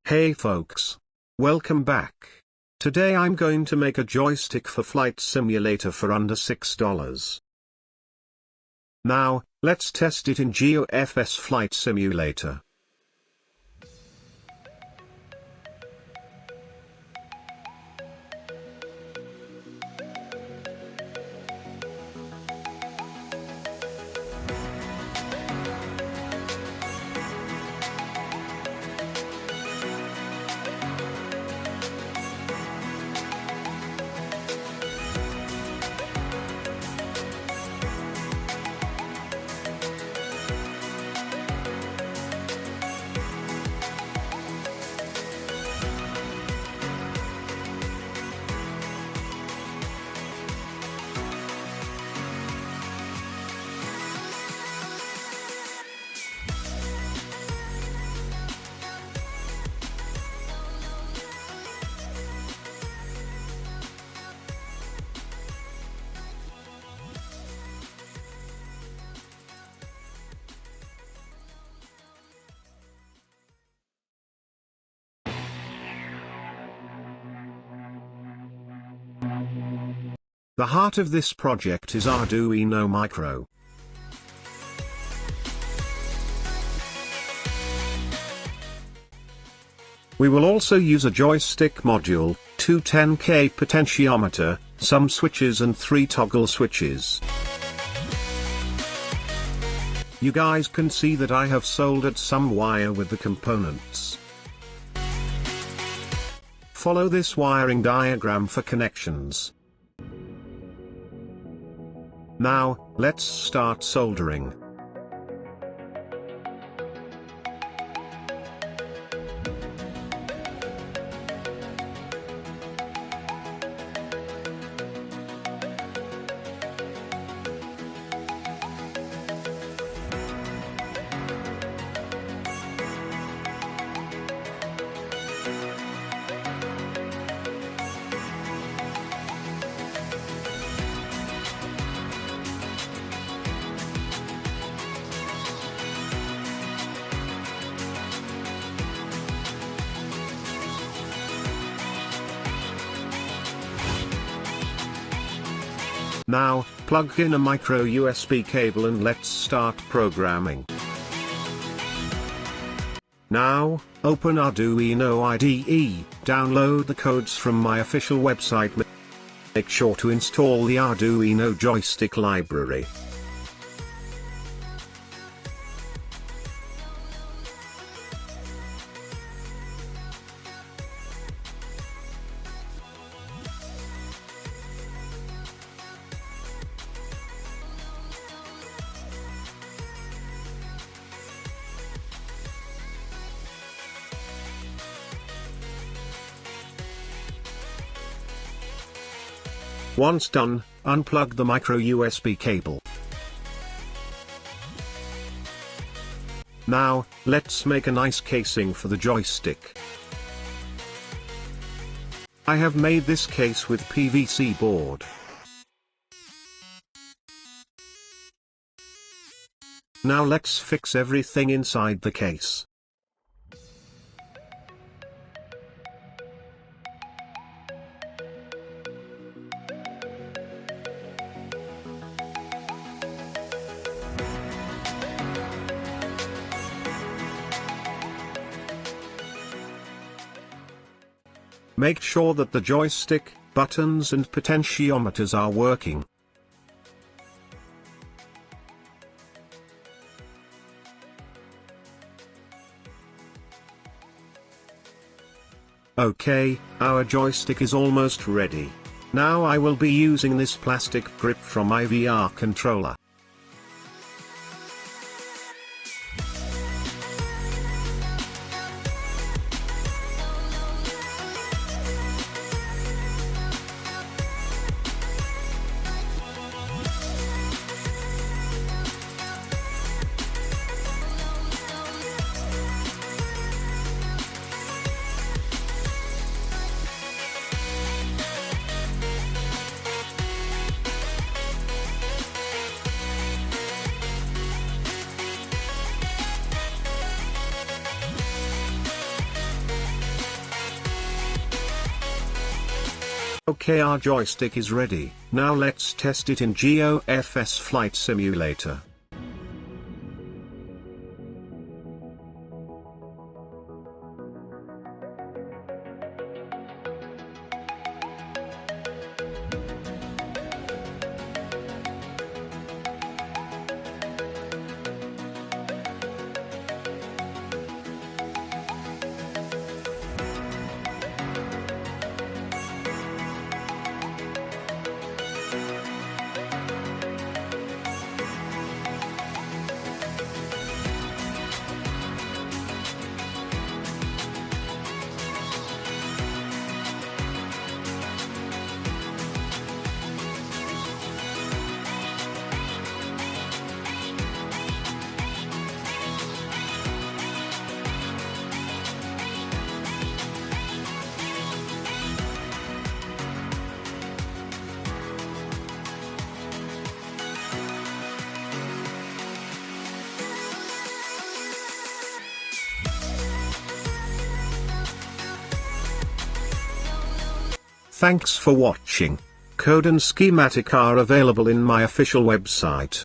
Hey folks. Welcome back. Today I'm going to make a joystick for flight simulator for under $6. Now, let's test it in GeoFS Flight Simulator. The heart of this project is Arduino Micro. We will also use a joystick module, 210K potentiometer, some switches and 3 toggle switches. You guys can see that I have soldered some wire with the components. Follow this wiring diagram for connections. Now, let's start soldering. Now, plug in a micro USB cable and let's start programming. Now, open Arduino IDE, download the codes from my official website. Make sure to install the Arduino joystick library. Once done, unplug the micro USB cable. Now, let's make a nice casing for the joystick. I have made this case with PVC board. Now let's fix everything inside the case. Make sure that the joystick, buttons and potentiometers are working. Okay, our joystick is almost ready. Now I will be using this plastic grip from my VR controller. Okay, our joystick is ready. Now let's test it in GOFS Flight Simulator. Thanks for watching. Code and schematic are available in my official website.